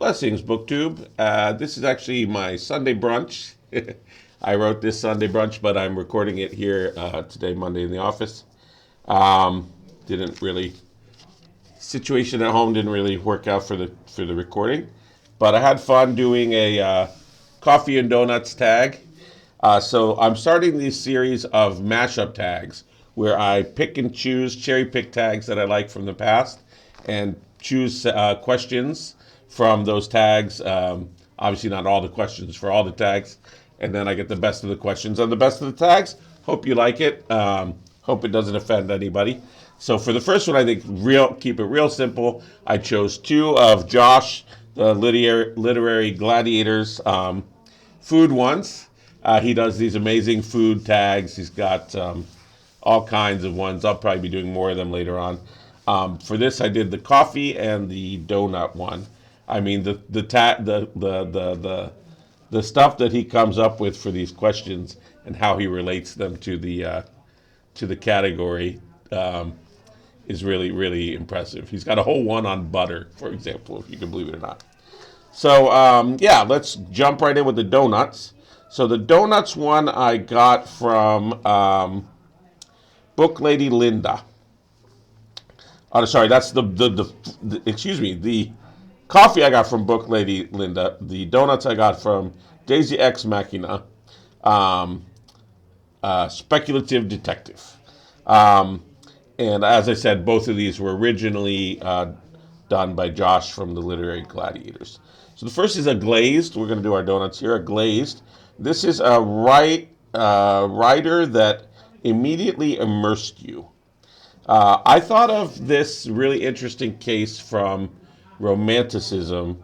Blessings, BookTube. This is actually my Sunday brunch. I wrote this Sunday brunch, but I'm recording it here today, Monday, in the office. Didn't really situation at home didn't really work out for the recording, but I had fun doing a coffee and donuts tag. So I'm starting this series of mashup tags where I pick and choose cherry pick tags that I like from the past and choose questions from those tags. Obviously, not all the questions for all the tags, and then I get the best of the questions on the best of the tags. Hope you like it. Hope it doesn't offend anybody. So for the first one, I think keep it real simple. I chose two of Josh, the Literary Gladiators food ones. He does these amazing food tags. He's got all kinds of ones. I'll probably be doing more of them later on. For this, I did the coffee and the donut one. I mean, the stuff that he comes up with for these questions and how he relates them to the category is really, really impressive. He's got a whole one on butter, for example, if you can believe it or not. So yeah, let's jump right in with the donuts. So the donuts one I got from Book Lady Linda. Oh, sorry, that's the excuse me, the coffee I got from Book Lady Linda. The donuts I got from Daisy X Machina, speculative detective. And as I said, both of these were originally done by Josh from the Literary Gladiators. So the first is a glazed. We're going to do our donuts here. A glazed. This is a writer that immediately immersed you. I thought of this really interesting case from Romanticism.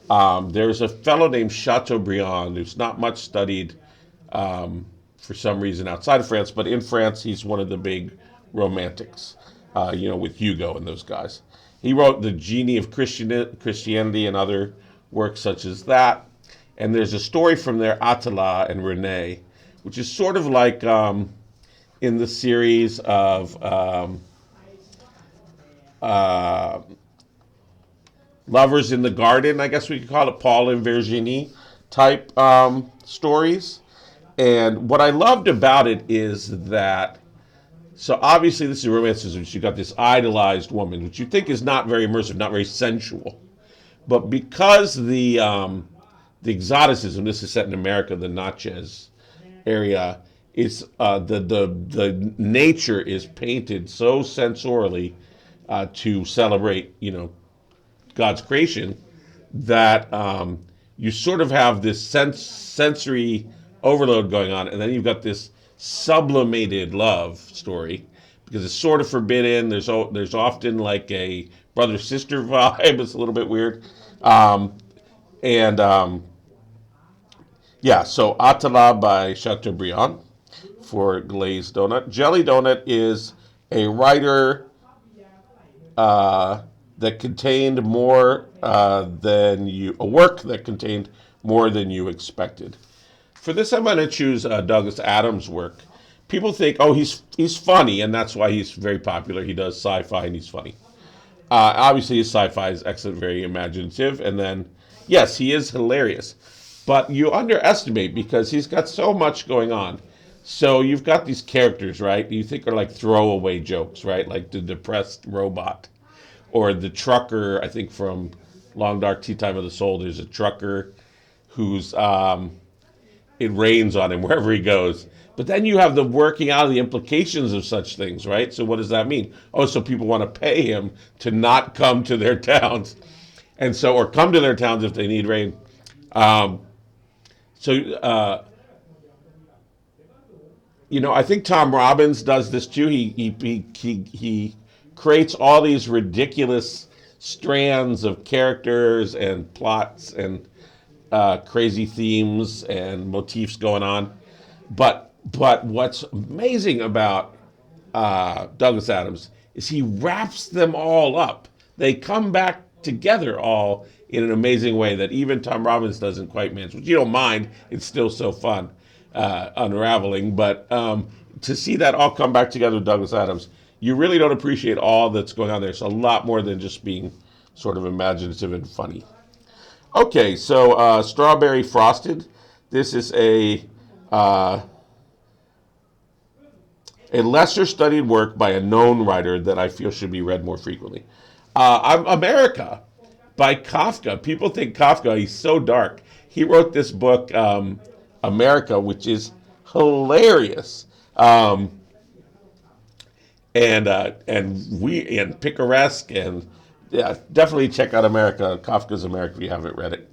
There's a fellow named Chateaubriand who's not much studied for some reason outside of France, but in France he's one of the big romantics, with Hugo and those guys. He wrote The Genie of Christianity and other works such as that. And there's a story from there, Attila and Renee, which is sort of like in the series of Lovers in the Garden, I guess we could call it, Paul and Virginie type stories. And what I loved about it is that, so obviously this is romanticism. You got this idolized woman, which you think is not very immersive, not very sensual. But because the exoticism, this is set in America, the Natchez area, it's the nature is painted so sensorially to celebrate, God's creation, that you sort of have this sensory overload going on, and then you've got this sublimated love story because it's sort of forbidden. There's often like a brother-sister vibe. It's a little bit weird. Yeah, so Attila by Chateaubriand for glazed donut. Jelly donut is a writer that contained more a work that contained more than you expected. For this, I'm going to choose Douglas Adams' work. People think, oh, he's funny, and that's why he's very popular. He does sci-fi, and he's funny. Obviously, his sci-fi is excellent, very imaginative, and then, yes, he is hilarious. But you underestimate because he's got so much going on. So you've got these characters, right, you think are like throwaway jokes, right, like the depressed robot. Or the trucker, I think from Long Dark Tea Time of the Soul, there's a trucker who's, it rains on him wherever he goes. But then you have the working out of the implications of such things, right? So what does that mean? Oh, so people want to pay him to not come to their towns. And so, or come to their towns if they need rain. I think Tom Robbins does this too. He creates all these ridiculous strands of characters and plots and crazy themes and motifs going on. But what's amazing about Douglas Adams is he wraps them all up. They come back together all in an amazing way that even Tom Robbins doesn't quite manage, which you don't mind. It's still so fun unraveling. But to see that all come back together with Douglas Adams, you really don't appreciate all that's going on there. It's a lot more than just being sort of imaginative and funny. Okay, so strawberry frosted. This is uh, a lesser studied work by a known writer that I feel should be read more frequently. America by Kafka. People think Kafka, he's so dark. He wrote this book, America, which is hilarious. And picaresque, and yeah, definitely check out America, Kafka's America, if you haven't read it.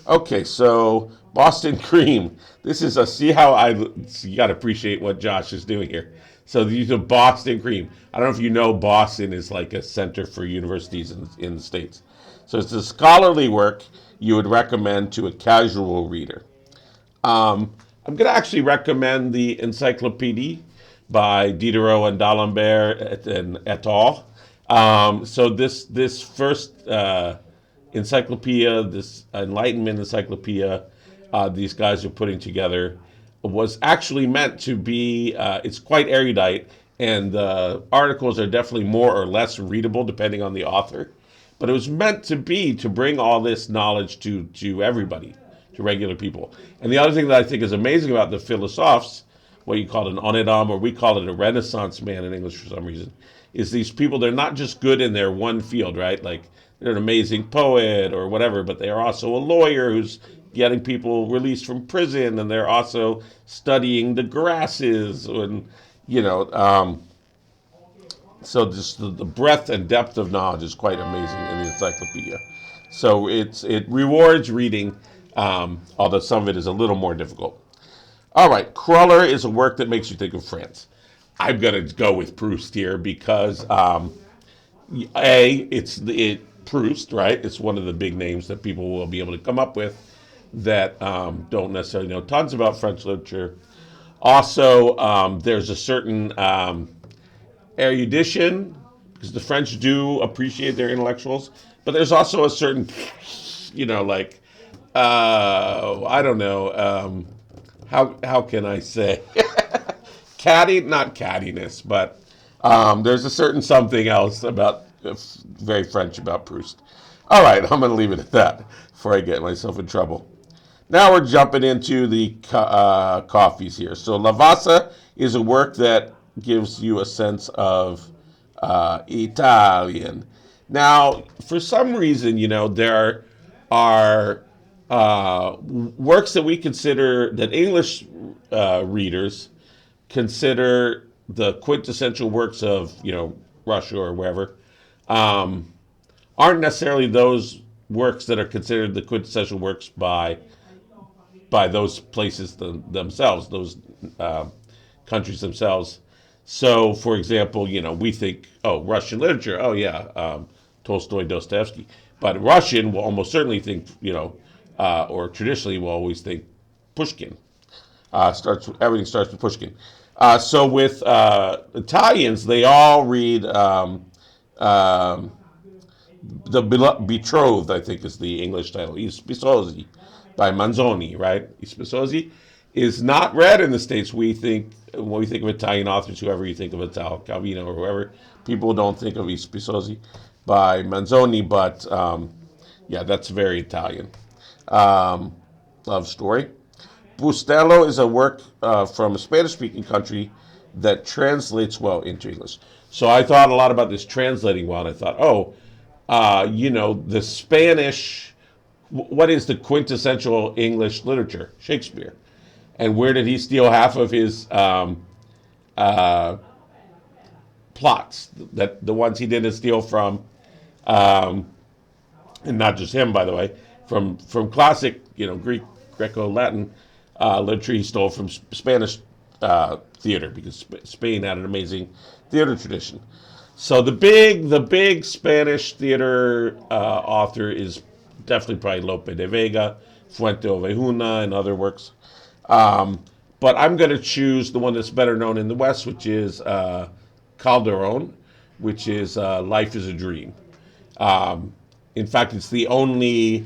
Okay, so Boston Cream. This is a see how I you got to appreciate what Josh is doing here. So these are Boston Cream. I don't know if you know, Boston is like a center for universities in the states. So it's a scholarly work you would recommend to a casual reader. I'm going to actually recommend the Encyclopédie by Diderot and D'Alembert and et al. So this first encyclopedia, this Enlightenment encyclopedia, these guys are putting together, was actually meant to be. It's quite erudite, and the articles are definitely more or less readable depending on the author. But it was meant to be to bring all this knowledge to everybody, to regular people. And the other thing that I think is amazing about the philosophes, what you call an honnête homme, or we call it a Renaissance man in English for some reason, is these people, they're not just good in their one field, right? Like they're an amazing poet or whatever, but they are also a lawyer who's getting people released from prison, and they're also studying the grasses, and you know, so just the breadth and depth of knowledge is quite amazing in the encyclopedia. So it rewards reading, although some of it is a little more difficult. All right, Cruller is a work that makes you think of France. I'm going to go with Proust here because it's Proust, right? It's one of the big names that people will be able to come up with that don't necessarily know tons about French literature. Also, there's a certain erudition, because the French do appreciate their intellectuals, but there's also a certain, like, I don't know, how can I say, not cattiness, but there's a certain something else about very French about Proust. All right, I'm going to leave it at that before I get myself in trouble. Now we're jumping into the coffees here. So Lavazza is a work that gives you a sense of Italian. Now, for some reason, there are works that we consider, that English readers consider the quintessential works of, Russia or wherever, aren't necessarily those works that are considered the quintessential works by those places themselves, those countries themselves. So, for example, we think, oh, Russian literature, oh yeah, Tolstoy, Dostoevsky. But Russian will almost certainly think, or traditionally will always think Pushkin. Everything starts with Pushkin. So with Italians, they all read the Betrothed, I think is the English title. I Sposi by Manzoni, right? I Sposi is not read in the States. When we think of Italian authors, whoever you think of, Italo Calvino or whoever, people don't think of I Sposi by Manzoni, but yeah, that's very Italian. Love story. Bustelo is a work from a Spanish-speaking country that translates well into English. So I thought a lot about this translating well, and I thought, the Spanish, what is the quintessential English literature? Shakespeare. And where did he steal half of his plots? That the ones he didn't steal from, and not just him, by the way, from classic, Greek, Greco-Latin literature. He stole from Spanish theater, because Spain had an amazing theater tradition. So the big Spanish theater author is definitely probably Lope de Vega, Fuente Ovejuna, and other works. But I'm going to choose the one that's better known in the West, which is Calderon, which is Life is a Dream. In fact, it's the only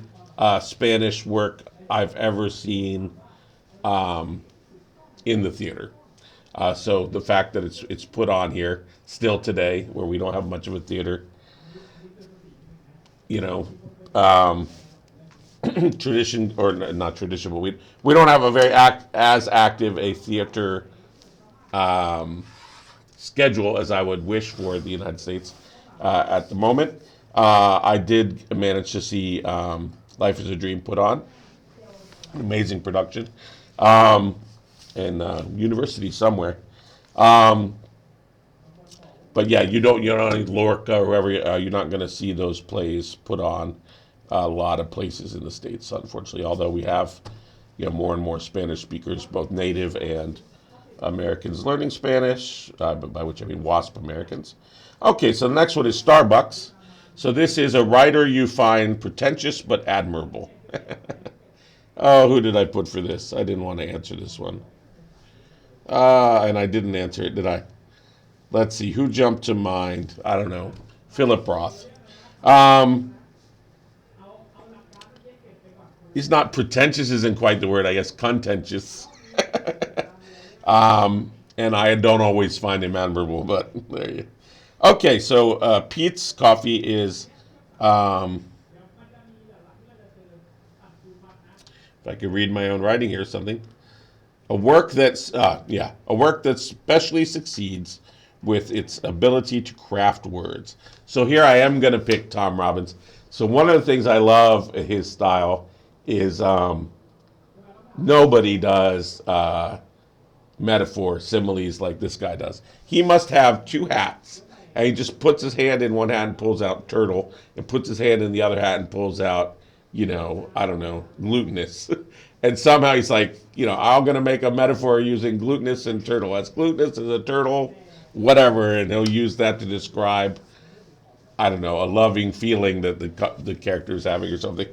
Spanish work I've ever seen in the theater. So the fact that it's put on here still today, where we don't have much of a theater, tradition, or not tradition, but we don't have a very as active a theater schedule as I would wish for the United States at the moment. I did manage to see Life is a Dream put on, an amazing production, in university somewhere. Um, but yeah, you don't need Lorca or wherever. You're not going to see those plays put on a lot of places in the States, unfortunately. Although we have, more and more Spanish speakers, both native and Americans learning Spanish, by which I mean WASP Americans. Okay, so the next one is Starbucks. So this is a writer you find pretentious but admirable. Oh, who did I put for this? I didn't want to answer this one. And I didn't answer it, did I? Let's see, who jumped to mind? I don't know. Philip Roth. Um, he's not pretentious, isn't quite the word, I guess, contentious. And I don't always find him admirable, but there you go. Okay, so Peets coffee is, if I could read my own writing here or something, a work that specially succeeds with its ability to craft words. So here I am going to pick Tom Robbins. So one of the things I love his style is nobody does metaphor, similes like this guy does. He must have two hats. And he just puts his hand in one hat and pulls out turtle, and puts his hand in the other hat and pulls out, I don't know, glutinous. And somehow he's like, I'm going to make a metaphor using glutinous and turtle. That's glutinous as a turtle, whatever. And he'll use that to describe, I don't know, a loving feeling that the character is having or something.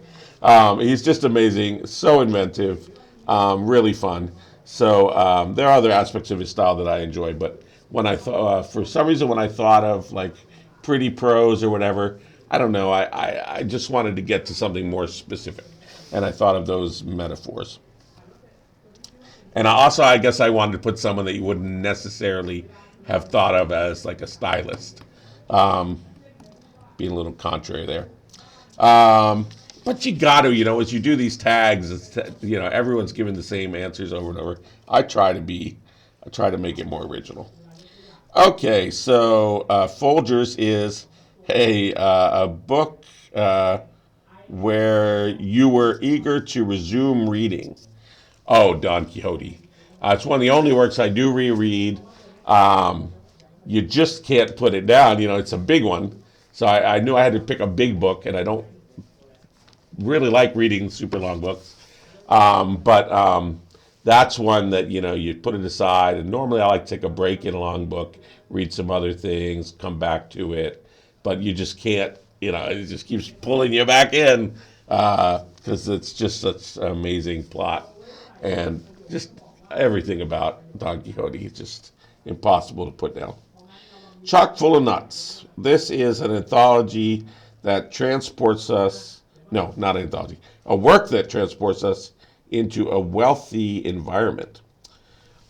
He's just amazing, so inventive, really fun. So there are other aspects of his style that I enjoy, but when I thought, for some reason, when I thought of like pretty prose or whatever, I don't know, I just wanted to get to something more specific, and I thought of those metaphors. And I guess I wanted to put someone that you wouldn't necessarily have thought of as like a stylist, being a little contrary there. But you got to, as you do these tags, everyone's giving the same answers over and over. I try to make it more original. Okay, so Folgers is a book where you were eager to resume reading. Oh, Don Quixote. It's one of the only works I do reread. You just can't put it down. It's a big one. So I knew I had to pick a big book, and I don't really like reading super long books. But that's one that, you put it aside. And normally I like to take a break in a long book, read some other things, come back to it. But you just can't, it just keeps pulling you back in because it's just such an amazing plot. And just everything about Don Quixote is just impossible to put down. Chockful of Nuts. This is an anthology that transports us, no, not an anthology, a work that transports us into a wealthy environment.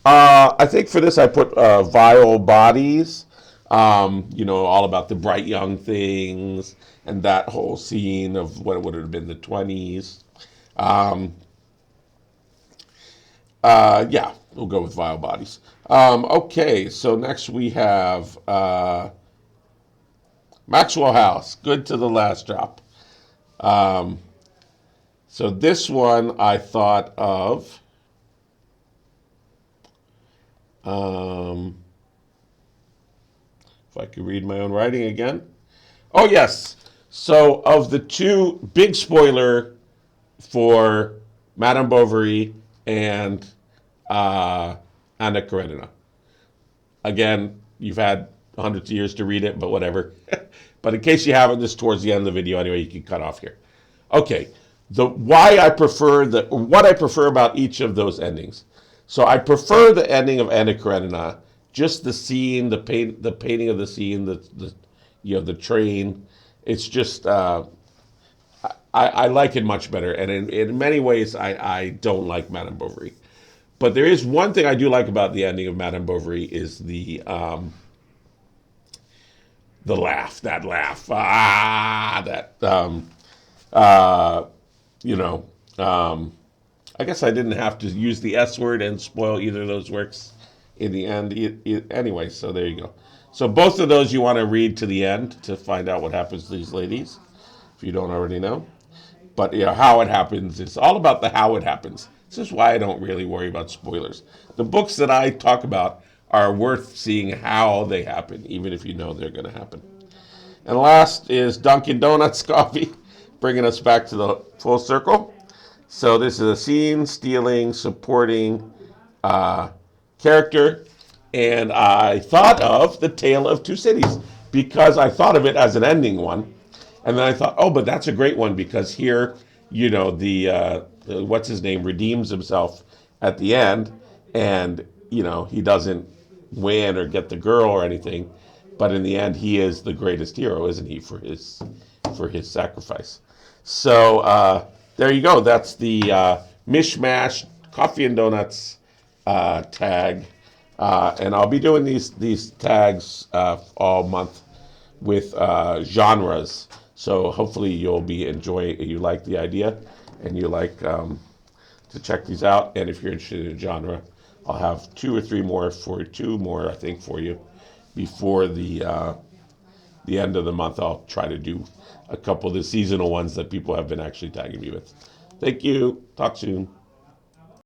I think for this I put Vile Bodies, all about the bright young things and that whole scene of what would have been the 20s. Yeah, we'll go with Vile Bodies. Okay, so next we have Maxwell House, Good to the Last Drop. So this one I thought of, if I could read my own writing again. Oh, yes. So of the two, big spoiler for Madame Bovary and Anna Karenina. Again, you've had hundreds of years to read it, but whatever. But in case you haven't, this is towards the end of the video anyway, you can cut off here. Okay, what I prefer about each of those endings. So I prefer the ending of Anna Karenina, just the scene, the painting of the scene, the train. It's just I like it much better, and in many ways I don't like Madame Bovary. But there is one thing I do like about the ending of Madame Bovary is the laugh, that laugh, you know, I guess I didn't have to use the S word and spoil either of those works in the end. Anyway, so there you go. So both of those you want to read to the end to find out what happens to these ladies, if you don't already know. But how it happens, it's all about the how it happens. This is why I don't really worry about spoilers. The books that I talk about are worth seeing how they happen, even if you know they're going to happen. And last is Dunkin' Donuts coffee, bringing us back to the full circle. So this is a scene stealing, supporting character, and I thought of The Tale of Two Cities because I thought of it as an ending one, and then I thought, oh, but that's a great one because here, the what's his name redeems himself at the end, and he doesn't win or get the girl or anything, but in the end, he is the greatest hero, isn't he, for his sacrifice? So there you go. That's the mishmash coffee and donuts tag, and I'll be doing these tags all month with genres. So hopefully you'll be enjoying. You like the idea, and you like to check these out. And if you're interested in genre, I'll have two more I think for you before the end of the month. I'll try to do a couple of the seasonal ones that people have been actually tagging me with. Thank you. Talk soon.